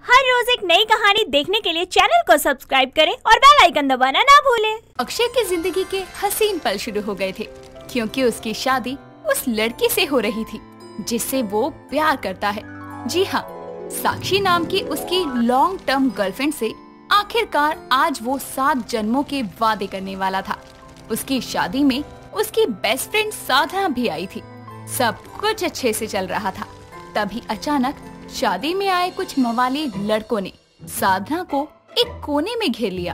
हर रोज एक नई कहानी देखने के लिए चैनल को सब्सक्राइब करें और बेल आइकन दबाना ना भूलें। अक्षय की जिंदगी के हसीन पल शुरू हो गए थे क्योंकि उसकी शादी उस लड़की से हो रही थी जिससे वो प्यार करता है। जी हाँ, साक्षी नाम की उसकी लॉन्ग टर्म गर्लफ्रेंड से आखिरकार आज वो 7 जन्मों के वादे करने वाला था। उसकी शादी में उसकी बेस्ट फ्रेंड साधना भी आई थी। सब कुछ अच्छे से चल रहा था, तभी अचानक शादी में आए कुछ मवाली लड़कों ने साधना को एक कोने में घेर लिया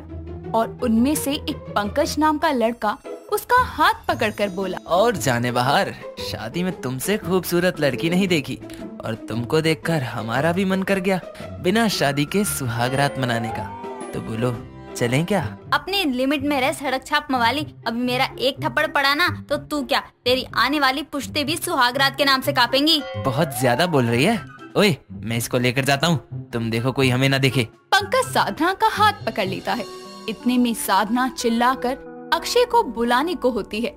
और उनमें से एक पंकज नाम का लड़का उसका हाथ पकड़कर बोला, और जाने बाहर, शादी में तुमसे खूबसूरत लड़की नहीं देखी और तुमको देखकर हमारा भी मन कर गया बिना शादी के सुहागरात मनाने का। तो बोलो, चलें क्या? अपनी लिमिट में रह सड़क छाप मवाली। अभी मेरा एक थप्पड़ पड़ा ना तो तू क्या, तेरी आने वाली पुश्ते भी सुहागरात के नाम से कांपेंगी। बहुत ज्यादा बोल रही है। ओए, मैं इसको लेकर जाता हूँ, तुम देखो कोई हमें ना देखे। पंकज साधना का हाथ पकड़ लेता है। इतने में साधना चिल्लाकर अक्षय को बुलाने को होती है।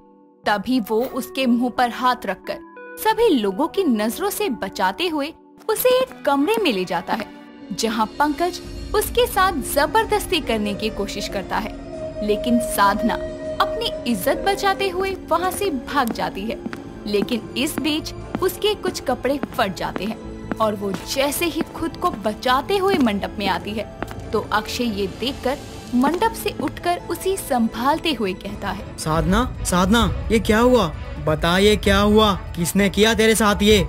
तभी वो उसके मुंह पर हाथ रखकर सभी लोगों की नजरों से बचाते हुए उसे एक कमरे में ले जाता है, जहाँ पंकज उसके साथ जबरदस्ती करने की कोशिश करता है। लेकिन साधना अपनी इज्जत बचाते हुए वहाँ से भाग जाती है। लेकिन इस बीच उसके कुछ कपड़े फट जाते हैं और वो जैसे ही खुद को बचाते हुए मंडप में आती है तो अक्षय ये देखकर मंडप से उठकर उसे संभालते हुए कहता है, साधना, साधना, ये क्या हुआ? बता, ये क्या हुआ? किसने किया तेरे साथ ये?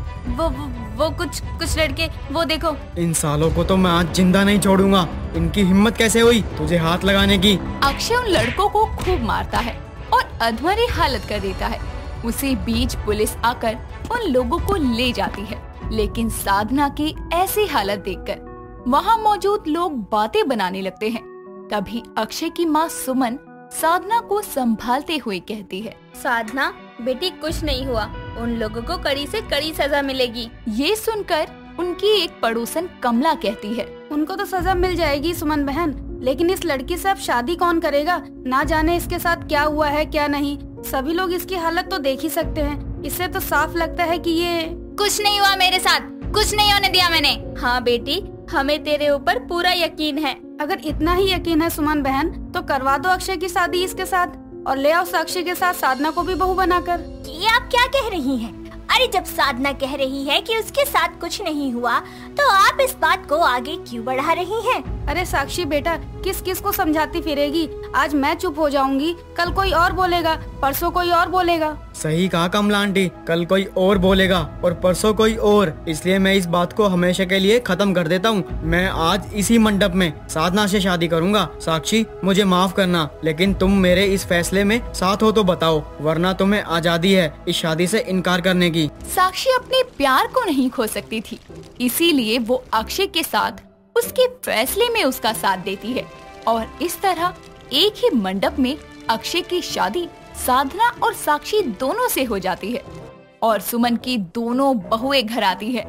वो कुछ लड़के, वो देखो। इन सालों को तो मैं आज जिंदा नहीं छोड़ूंगा। इनकी हिम्मत कैसे हुई तुझे हाथ लगाने की? अक्षय उन लड़कों को खूब मारता है और अधमरी हालत कर देता है। उसी बीच पुलिस आकर उन लोगों को ले जाती है। लेकिन साधना की ऐसी हालत देखकर वहाँ मौजूद लोग बातें बनाने लगते हैं। तभी अक्षय की माँ सुमन साधना को संभालते हुए कहती है, साधना बेटी, कुछ नहीं हुआ, उन लोगों को कड़ी से कड़ी सजा मिलेगी। ये सुनकर उनकी एक पड़ोसन कमला कहती है, उनको तो सजा मिल जाएगी सुमन बहन, लेकिन इस लड़की से अब शादी कौन करेगा? ना जाने इसके साथ क्या हुआ है क्या नहीं। सभी लोग इसकी हालत तो देख ही सकते हैं। इससे तो साफ लगता है कि ये कुछ नहीं हुआ मेरे साथ, कुछ नहीं होने दिया मैंने। हाँ बेटी, हमें तेरे ऊपर पूरा यकीन है। अगर इतना ही यकीन है सुमन बहन तो करवा दो अक्षय की शादी इसके साथ और ले आओ साक्षी के साथ साधना को भी बहू बनाकर। ये आप क्या कह रही हैं? अरे जब साधना कह रही है कि उसके साथ कुछ नहीं हुआ तो आप इस बात को आगे क्यों बढ़ा रही हैं? अरे साक्षी बेटा, किस किस को समझाती फिरेगी? आज मैं चुप हो जाऊंगी, कल कोई और बोलेगा, परसों कोई और बोलेगा। सही कहा कमला आंटी, कल कोई और बोलेगा और परसों कोई और। इसलिए मैं इस बात को हमेशा के लिए खत्म कर देता हूँ। मैं आज इसी मंडप में साधना से शादी करूँगा। साक्षी, मुझे माफ करना, लेकिन तुम मेरे इस फैसले में साथ हो तो बताओ, वरना तुम्हें आजादी है इस शादी से इनकार करने की। साक्षी अपने प्यार को नहीं खो सकती थी, इसीलिए वो अक्षय के साथ उसके फैसले में उसका साथ देती है और इस तरह एक ही मंडप में अक्षय की शादी साधना और साक्षी दोनों से हो जाती है और सुमन की दोनों बहुएं घर आती है,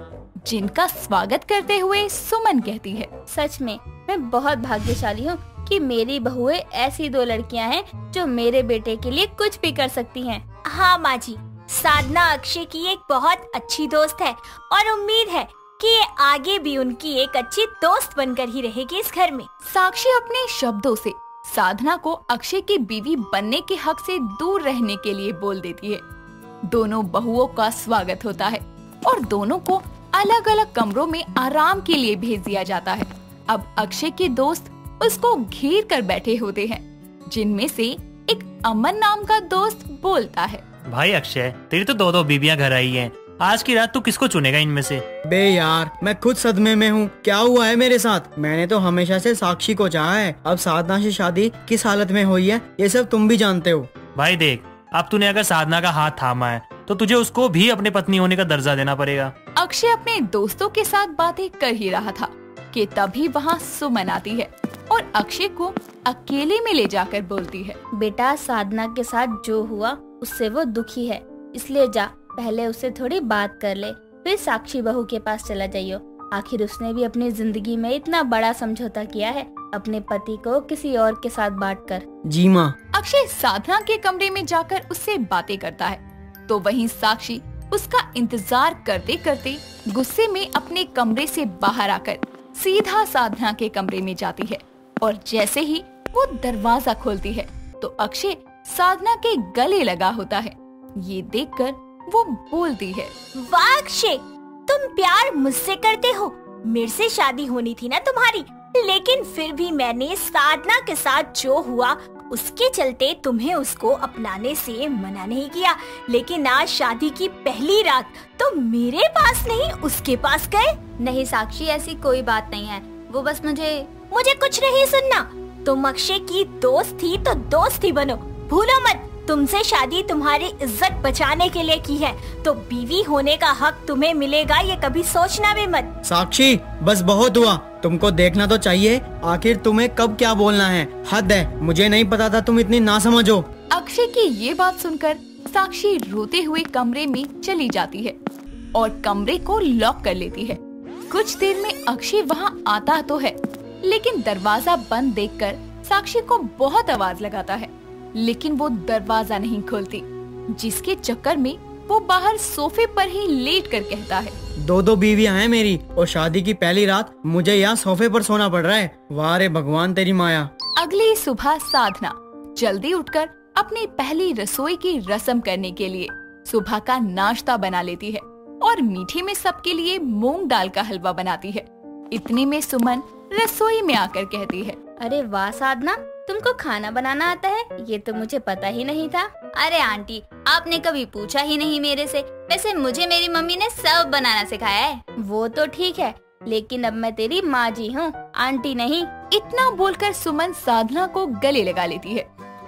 जिनका स्वागत करते हुए सुमन कहती है, सच में मैं बहुत भाग्यशाली हूँ कि मेरी बहुएं ऐसी 2 लड़कियाँ हैं जो मेरे बेटे के लिए कुछ भी कर सकती हैं। हाँ माँ जी, साधना अक्षय की एक बहुत अच्छी दोस्त है और उम्मीद है कि ये आगे भी उनकी एक अच्छी दोस्त बनकर ही रहेगी इस घर में। साक्षी अपने शब्दों से साधना को अक्षय की बीवी बनने के हक से दूर रहने के लिए बोल देती है। दोनों बहुओं का स्वागत होता है और दोनों को अलग अलग कमरों में आराम के लिए भेज दिया जाता है। अब अक्षय के दोस्त उसको घेर कर बैठे होते हैं, जिनमें से एक अमन नाम का दोस्त बोलता है, भाई अक्षय, तेरी तो 2 बीबियां घर आई हैं। आज की रात तू किसको चुनेगा इनमें से? बे यार, मैं खुद सदमे में हूँ। क्या हुआ है मेरे साथ? मैंने तो हमेशा से साक्षी को चाहा है। अब साधना से शादी किस हालत में हुई है ये सब तुम भी जानते हो। भाई देख, अब तूने अगर साधना का हाथ थामा है तो तुझे उसको भी अपने पत्नी होने का दर्जा देना पड़ेगा। अक्षय अपने दोस्तों के साथ बातें कर ही रहा था कि तभी वहाँ सुमन आती है और अक्षय को अकेले में ले जाकर बोलती है, बेटा, साधना के साथ जो हुआ उससे वो दुखी है, इसलिए जा, पहले उससे थोड़ी बात कर ले, फिर साक्षी बहू के पास चला जाइयो। आखिर उसने भी अपनी जिंदगी में इतना बड़ा समझौता किया है अपने पति को किसी और के साथ बांटकर। जी माँ। अक्षय साधना के कमरे में जाकर उससे बातें करता है तो वहीं साक्षी उसका इंतजार करते करते गुस्से में अपने कमरे से बाहर आकर सीधा साधना के कमरे में जाती है और जैसे ही वो दरवाजा खोलती है तो अक्षय साधना के गले लगा होता है। ये देखकर वो बोलती है, वाह अक्षय, तुम प्यार मुझसे करते हो। मेरे से शादी होनी थी ना तुम्हारी, लेकिन फिर भी मैंने साधना के साथ जो हुआ उसके चलते तुम्हें उसको अपनाने से मना नहीं किया। लेकिन आज शादी की पहली रात तुम मेरे पास नहीं उसके पास गए। नहीं साक्षी, ऐसी कोई बात नहीं है। वो बस मुझे कुछ नहीं सुनना। तुम अक्षय की दोस्त थी तो दोस्त ही बनो। भूलो मत, तुमसे शादी तुम्हारी इज्जत बचाने के लिए की है, तो बीवी होने का हक तुम्हें मिलेगा, ये कभी सोचना भी मत। साक्षी, बस बहुत हुआ। तुमको देखना तो चाहिए आखिर तुम्हें कब क्या बोलना है। हद है, मुझे नहीं पता था तुम इतनी ना समझो। अक्षय की ये बात सुनकर साक्षी रोते हुए कमरे में चली जाती है और कमरे को लॉक कर लेती है। कुछ देर में अक्षय वहाँ आता तो है, लेकिन दरवाजा बंद देखकर साक्षी को बहुत आवाज लगाता है, लेकिन वो दरवाजा नहीं खोलती, जिसके चक्कर में वो बाहर सोफे पर ही लेट कर कहता है, दो बीवियां हैं मेरी और शादी की पहली रात मुझे यहाँ सोफे पर सोना पड़ रहा है। वाह रे भगवान तेरी माया। अगली सुबह साधना जल्दी उठकर अपनी पहली रसोई की रस्म करने के लिए सुबह का नाश्ता बना लेती है और मीठे में सबके लिए मूंग दाल का हलवा बनाती है। इतने में सुमन रसोई में आकर कहती है, अरे वाह साधना, तुमको खाना बनाना आता है, ये तो मुझे पता ही नहीं था। अरे आंटी, आपने कभी पूछा ही नहीं मेरे से। वैसे मुझे मेरी मम्मी ने सब बनाना सिखाया है। वो तो ठीक है, लेकिन अब मैं तेरी माँ जी हूँ, आंटी नहीं। इतना बोलकर सुमन साधना को गले लगा लेती है।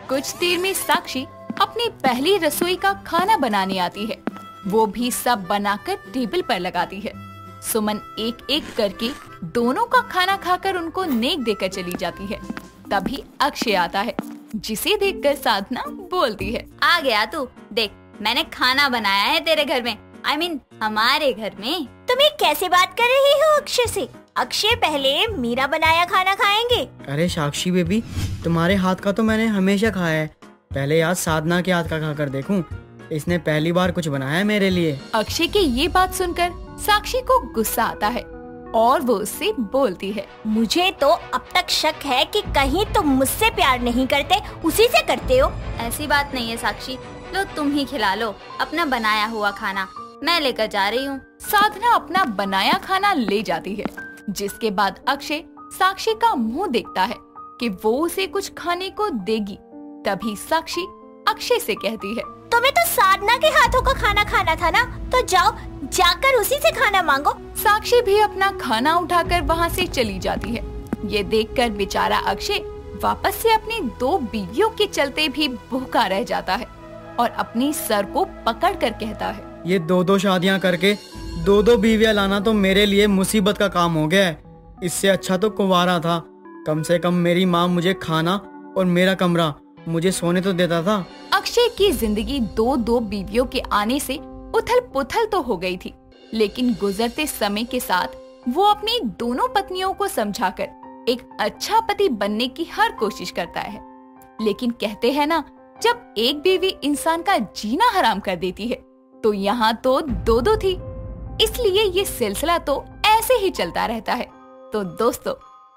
कुछ देर में साक्षी अपनी पहली रसोई का खाना बनाने आती है। वो भी सब बनाकर टेबल पर लगाती है। सुमन एक एक करके दोनों का खाना खाकर उनको नेक देकर चली जाती है। तभी अक्षय आता है, जिसे देखकर साधना बोलती है, आ गया तू। देख, मैंने खाना बनाया है तेरे घर में, I mean, हमारे घर में। तुम ये कैसे बात कर रही हो अक्षय से? अक्षय पहले मेरा बनाया खाना खाएंगे। अरे साक्षी बेबी, तुम्हारे हाथ का तो मैंने हमेशा खाया है। पहले आज साधना के हाथ का खाकर देखूं। इसने पहली बार कुछ बनाया है मेरे लिए। अक्षय की ये बात सुनकर साक्षी को गुस्सा आता है और वो उससे बोलती है, मुझे तो अब तक शक है कि कहीं तुम मुझसे प्यार नहीं करते, उसी से करते हो। ऐसी बात नहीं है साक्षी, लो तुम ही खिला लो अपना बनाया हुआ खाना, मैं लेकर जा रही हूँ। साधना अपना बनाया खाना ले जाती है, जिसके बाद अक्षय साक्षी का मुंह देखता है कि वो उसे कुछ खाने को देगी। तभी साक्षी अक्षय से कहती है, तुम्हें तो साधना के हाथों का खाना खाना था ना, तो जाओ जाकर उसी से खाना मांगो। साक्षी भी अपना खाना उठाकर वहाँ से चली जाती है। ये देखकर बेचारा अक्षय वापस से अपनी दो बीवियों के चलते भी भूखा रह जाता है और अपनी सर को पकड़कर कहता है, ये दो शादियाँ करके दो बीवियाँ लाना तो मेरे लिए मुसीबत का काम हो गया है। इससे अच्छा तो कुंवारा था। कम से कम मेरी माँ मुझे खाना और मेरा कमरा मुझे सोने तो देता था। अक्षय की जिंदगी दो बीवियों के आने से उथल पुथल तो हो गई थी, लेकिन गुजरते समय के साथ वो अपनी दोनों पत्नियों को समझाकर एक अच्छा पति बनने की हर कोशिश करता है। लेकिन कहते हैं ना, जब एक बीवी इंसान का जीना हराम कर देती है तो यहाँ तो दो थी। इसलिए ये सिलसिला तो ऐसे ही चलता रहता है। तो दोस्तों,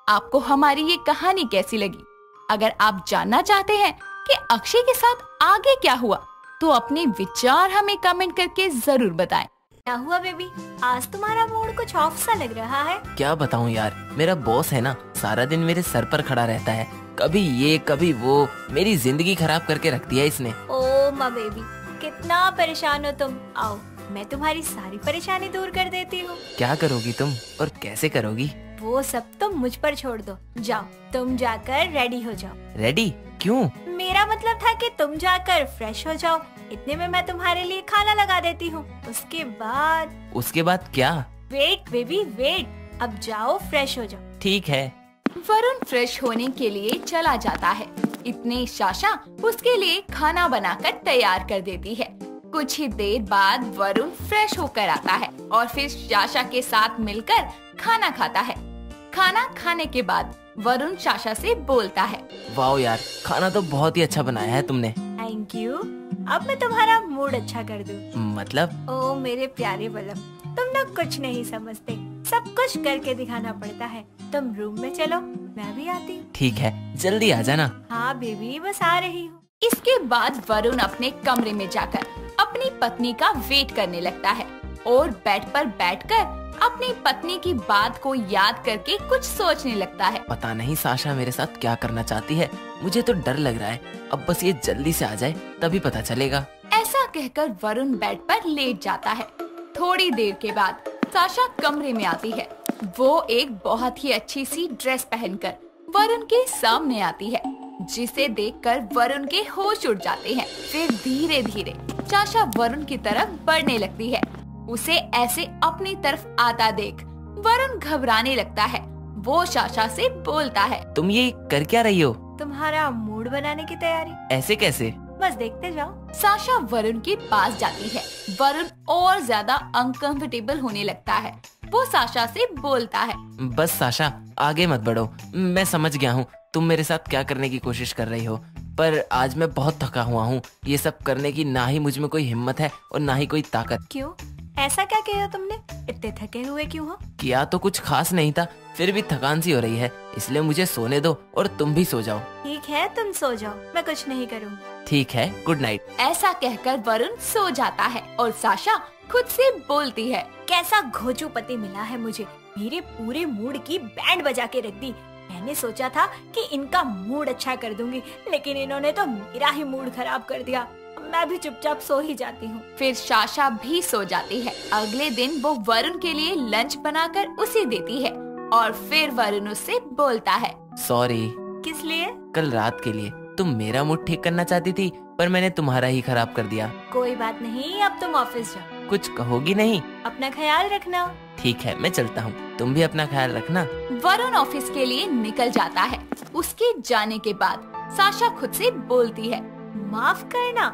आपको हमारी ये कहानी कैसी लगी? अगर आप जानना चाहते हैं कि अक्षय के साथ आगे क्या हुआ, तो अपने विचार हमें कमेंट करके जरूर बताएं। क्या हुआ बेबी, आज तुम्हारा मूड कुछ ऑफ सा लग रहा है। क्या बताऊं यार, मेरा बॉस है ना, सारा दिन मेरे सर पर खड़ा रहता है। कभी ये कभी वो, मेरी जिंदगी खराब करके रख दिया इसने। ओ माँ बेबी, कितना परेशान हो तुम। आओ, मैं तुम्हारी सारी परेशानी दूर कर देती हूँ। क्या करोगी तुम और कैसे करोगी? वो सब तुम मुझ पर छोड़ दो। जाओ, तुम जाकर रेडी हो जाओ। रेडी? क्यों? मेरा मतलब था कि तुम जाकर फ्रेश हो जाओ, इतने में मैं तुम्हारे लिए खाना लगा देती हूँ। उसके बाद क्या? वेट बेबी वेट, अब जाओ फ्रेश हो जाओ। ठीक है। वरुण फ्रेश होने के लिए चला जाता है। इतने साशा उसके लिए खाना बनाकर तैयार कर देती है। कुछ ही देर बाद वरुण फ्रेश होकर आता है और फिर साशा के साथ मिलकर खाना खाता है। खाना खाने के बाद वरुण साशा से बोलता है, वाओ यार, खाना तो बहुत ही अच्छा बनाया है तुमने। Thank you. अब मैं तुम्हारा मूड अच्छा कर दूं। मतलब? ओ मेरे प्यारे बलम, तुम लोग कुछ नहीं समझते। सब कुछ करके दिखाना पड़ता है। तुम रूम में चलो, मैं भी आती हूँ। ठीक है, जल्दी आ जाना। हाँ बेबी, बस आ रही हूँ। इसके बाद वरुण अपने कमरे में जाकर अपनी पत्नी का वेट करने लगता है और बेड पर बैठकर अपनी पत्नी की बात को याद करके कुछ सोचने लगता है। पता नहीं साशा मेरे साथ क्या करना चाहती है, मुझे तो डर लग रहा है। अब बस ये जल्दी से आ जाए तभी पता चलेगा। ऐसा कहकर वरुण बेड पर लेट जाता है। थोड़ी देर के बाद साशा कमरे में आती है। वो एक बहुत ही अच्छी सी ड्रेस पहनकर वरुण के सामने आती है, जिसे देखकर वरुण के होश उड़ जाते हैं। फिर धीरे धीरे साशा वरुण की तरफ बढ़ने लगती है। उसे ऐसे अपनी तरफ आता देख वरुण घबराने लगता है। वो साशा से बोलता है, तुम ये कर क्या रही हो? तुम्हारा मूड बनाने की तैयारी। ऐसे कैसे? बस देखते जाओ। साशा वरुण के पास जाती है। वरुण और ज्यादा अनकंफर्टेबल होने लगता है। वो साशा से बोलता है, बस साशा आगे मत बढ़ो, मैं समझ गया हूँ तुम मेरे साथ क्या करने की कोशिश कर रही हो, पर आज मैं बहुत थका हुआ हूँ। ये सब करने की ना ही मुझ में कोई हिम्मत है और ना ही कोई ताकत। क्यों? ऐसा क्या किया तुमने? इतने थके हुए क्यों हो? किया तो कुछ खास नहीं था, फिर भी थकान सी हो रही है, इसलिए मुझे सोने दो और तुम भी सो जाओ। ठीक है, तुम सो जाओ, मैं कुछ नहीं करूँगी। ठीक है, गुड नाइट। ऐसा कहकर वरुण सो जाता है और साशा खुद से बोलती है, कैसा घोचू पति मिला है मुझे, मेरे पूरे मूड की बैंड बजा के रख दी। मैंने सोचा था कि इनका मूड अच्छा कर दूंगी, लेकिन इन्होंने तो मेरा ही मूड खराब कर दिया। मैं भी चुपचाप सो ही जाती हूँ। फिर साशा भी सो जाती है। अगले दिन वो वरुण के लिए लंच बनाकर उसे देती है और फिर वरुण उससे बोलता है, सॉरी। किस लिए? कल रात के लिए। तुम मेरा मूड ठीक करना चाहती थी, पर मैंने तुम्हारा ही खराब कर दिया। कोई बात नहीं, अब तुम ऑफिस जाओ। कुछ कहोगी नहीं? अपना ख्याल रखना। ठीक है, मैं चलता हूँ, तुम भी अपना ख्याल रखना। वरुण ऑफिस के लिए निकल जाता है। उसके जाने के बाद साशा खुद से बोलती है, माफ करना।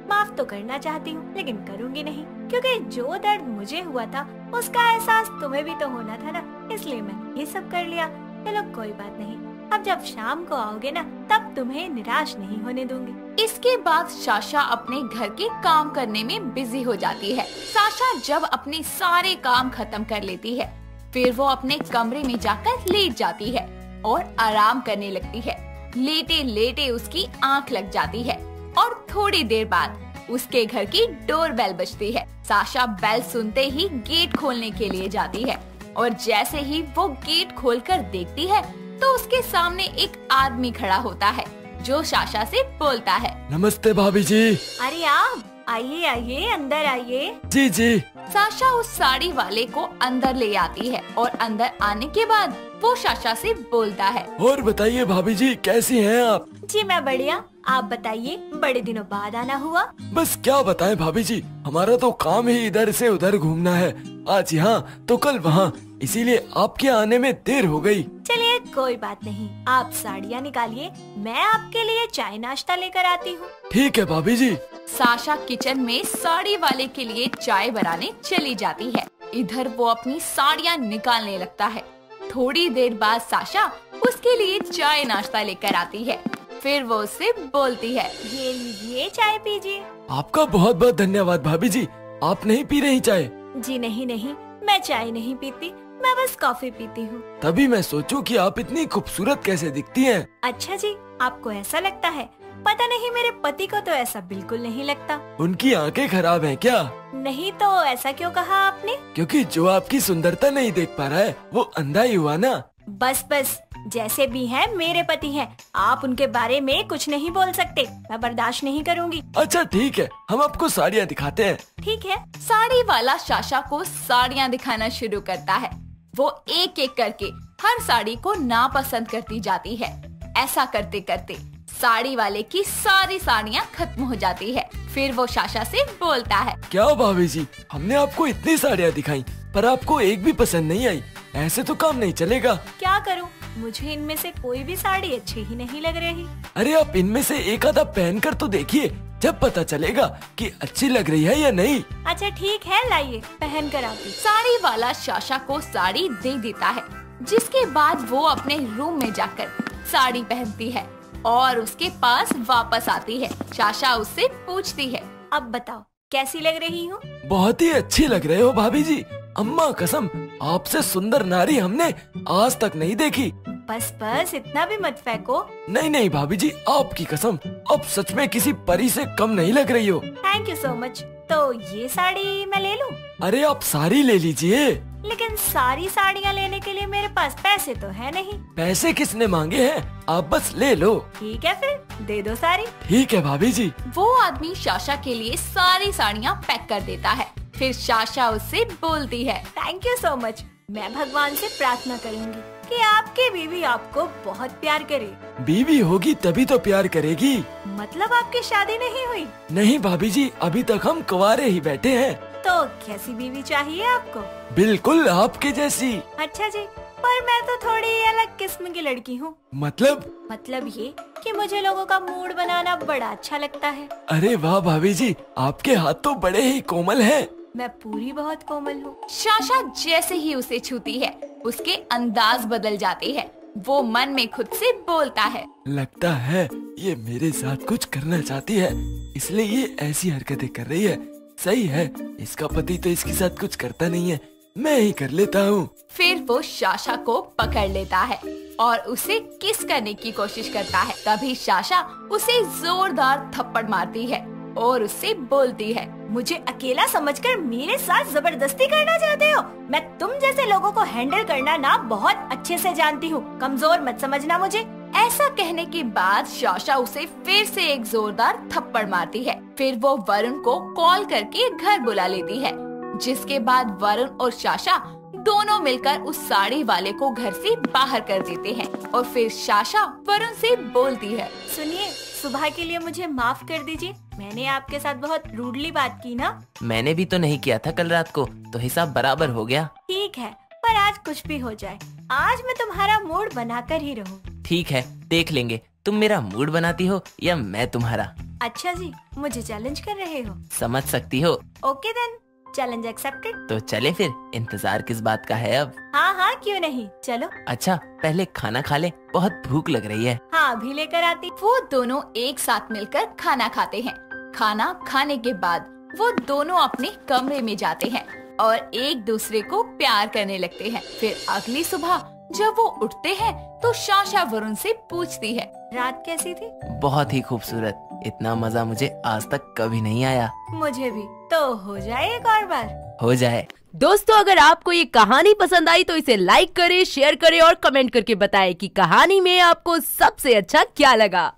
माफ तो करना चाहती हूँ, लेकिन करूँगी नहीं, क्योंकि जो दर्द मुझे हुआ था उसका एहसास तुम्हें भी तो होना था ना, इसलिए मैंने ये सब कर लिया। चलो कोई बात नहीं, अब जब शाम को आओगे ना, तब तुम्हें निराश नहीं होने दूंगी। इसके बाद साशा अपने घर के काम करने में बिजी हो जाती है। साशा जब अपने सारे काम खत्म कर लेती है, फिर वो अपने कमरे में जाकर लेट जाती है और आराम करने लगती है। लेटे लेटे उसकी आंख लग जाती है और थोड़ी देर बाद उसके घर की डोर बेल बजती है। साशा बेल सुनते ही गेट खोलने के लिए जाती है और जैसे ही वो गेट खोलकर देखती है तो उसके सामने एक आदमी खड़ा होता है, जो साशा से बोलता है, नमस्ते भाभी जी। अरे आप आइए आइए, अंदर आइए। जी जी। साशा उस साड़ी वाले को अंदर ले आती है और अंदर आने के बाद वो साशा से बोलता है, और बताइए भाभी जी, कैसी हैं आप? जी मैं बढ़िया, आप बताइए, बड़े दिनों बाद आना हुआ। बस क्या बताएं भाभी जी, हमारा तो काम ही इधर से उधर घूमना है, आज यहाँ तो कल वहाँ, इसीलिए आपके आने में देर हो गई। चलिए कोई बात नहीं, आप साड़ियाँ निकालिए, मैं आपके लिए चाय नाश्ता लेकर आती हूँ। ठीक है भाभी जी। साशा किचन में साड़ी वाले के लिए चाय बनाने चली जाती है। इधर वो अपनी साड़ियाँ निकालने लगता है। थोड़ी देर बाद साशा उसके लिए चाय नाश्ता लेकर आती है। फिर वो उससे बोलती है, ये लीजिए चाय पीजिए। आपका बहुत बहुत धन्यवाद भाभी जी। आप नहीं पी रही चाय? जी नहीं नहीं, मैं चाय नहीं पीती, मैं बस कॉफी पीती हूँ। तभी मैं सोचूं कि आप इतनी खूबसूरत कैसे दिखती हैं। अच्छा जी, आपको ऐसा लगता है? पता नहीं, मेरे पति को तो ऐसा बिल्कुल नहीं लगता। उनकी आंखें खराब हैं क्या? नहीं तो ऐसा क्यों कहा आपने? क्योंकि जो आपकी सुंदरता नहीं देख पा रहा है वो अंधा ही हुआ ना। बस बस, जैसे भी हैं मेरे पति हैं, आप उनके बारे में कुछ नहीं बोल सकते, मैं बर्दाश्त नहीं करूंगी। अच्छा ठीक है, हम आपको साड़ियाँ दिखाते हैं। ठीक है। साड़ी वाला साशा को साड़ियाँ दिखाना शुरू करता है। वो एक एक करके हर साड़ी को नापसंद करती जाती है। ऐसा करते करते साड़ी वाले की सारी साड़ियाँ खत्म हो जाती है। फिर वो साशा से बोलता है, क्या भाभी जी, हमने आपको इतनी साड़ियाँ दिखाई पर आपको एक भी पसंद नहीं आई, ऐसे तो काम नहीं चलेगा। क्या करूं, मुझे इनमें से कोई भी साड़ी अच्छी ही नहीं लग रही। अरे आप इनमें से एक आधा पहन कर तो देखिए, जब पता चलेगा कि अच्छी लग रही है या नहीं। अच्छा ठीक है, लाइए पहन कर आती। साड़ी वाला साशा को साड़ी दे देता है, जिसके बाद वो अपने रूम में जाकर साड़ी पहनती है और उसके पास वापस आती है। साशा उससे पूछती है, अब बताओ कैसी लग रही हूँ? बहुत ही अच्छी लग रहे हो भाभी जी, अम्मा कसम आपसे सुंदर नारी हमने आज तक नहीं देखी। बस बस इतना भी मत फेंको। नहीं नहीं भाभी जी, आपकी कसम, अब सच में किसी परी से कम नहीं लग रही हो। Thank you so much. तो ये साड़ी मैं ले लूं? अरे आप सारी ले लीजिए। लेकिन सारी साड़ियाँ लेने के लिए मेरे पास पैसे तो है नहीं। पैसे किसने मांगे हैं, आप बस ले लो। ठीक है फिर दे दो सारी। ठीक है भाभी जी। वो आदमी शाशा के लिए सारी साड़ियाँ पैक कर देता है। फिर शाशा उससे बोलती है, थैंक यू सो मच। मैं भगवान से प्रार्थना करूंगी कि आपकी बीवी आपको बहुत प्यार करे। बीवी होगी तभी तो प्यार करेगी। मतलब आपकी शादी नहीं हुई? नहीं भाभी जी, अभी तक हम कुंवारे ही बैठे हैं। तो कैसी बीवी चाहिए आपको? बिल्कुल आपके जैसी। अच्छा जी, पर मैं तो थोड़ी अलग किस्म की लड़की हूँ। मतलब ये कि मुझे लोगों का मूड बनाना बड़ा अच्छा लगता है। अरे वाह भाभी जी, आपके हाथ तो बड़े ही कोमल हैं। मैं पूरी बहुत कोमल हूँ। शाशा जैसे ही उसे छूती है उसके अंदाज बदल जाते हैं। वो मन में खुद से बोलता है, लगता है ये मेरे साथ कुछ करना चाहती है, इसलिए ये ऐसी हरकतें कर रही है। सही है, इसका पति तो इसके साथ कुछ करता नहीं है, मैं ही कर लेता हूँ। फिर वो शाशा को पकड़ लेता है और उसे किस करने की कोशिश करता है। तभी शाशा उसे जोरदार थप्पड़ मारती है और उससे बोलती है, मुझे अकेला समझकर मेरे साथ जबरदस्ती करना चाहते हो? मैं तुम जैसे लोगों को हैंडल करना ना बहुत अच्छे से जानती हूँ, कमजोर मत समझना मुझे। ऐसा कहने के बाद शाशा उसे फिर से एक जोरदार थप्पड़ मारती है। फिर वो वरुण को कॉल करके घर बुला लेती है, जिसके बाद वरुण और शाशा दोनों मिलकर उस साड़ी वाले को घर से बाहर कर देते हैं। और फिर शाशा वरुण से बोलती है, सुनिए, सुबह के लिए मुझे माफ कर दीजिए, मैंने आपके साथ बहुत रूडली बात की ना। मैंने भी तो नहीं किया था कल रात को, तो हिसाब बराबर हो गया। ठीक है, पर आज कुछ भी हो जाए, आज मैं तुम्हारा मूड बनाकर ही रहूं। ठीक है, देख लेंगे तुम मेरा मूड बनाती हो या मैं तुम्हारा। अच्छा जी, मुझे चैलेंज कर रहे हो? समझ सकती हो। Okay then, challenge accepted. तो चले फिर, इंतजार किस बात का है अब? हाँ, क्यों नहीं, चलो। अच्छा, पहले खाना खा ले, बहुत भूख लग रही है। हाँ, अभी लेकर आती। वो दोनों एक साथ मिलकर खाना खाते हैं। खाना खाने के बाद वो दोनों अपने कमरे में जाते हैं और एक दूसरे को प्यार करने लगते हैं। फिर अगली सुबह जब वो उठते हैं तो शाशा वरुण से पूछती है, रात कैसी थी? बहुत ही खूबसूरत, इतना मजा मुझे आज तक कभी नहीं आया। मुझे भी। तो हो जाए एक और बार? हो जाए। दोस्तों, अगर आपको ये कहानी पसंद आई तो इसे लाइक करें, शेयर करें और कमेंट करके बताएं कि कहानी में आपको सबसे अच्छा क्या लगा।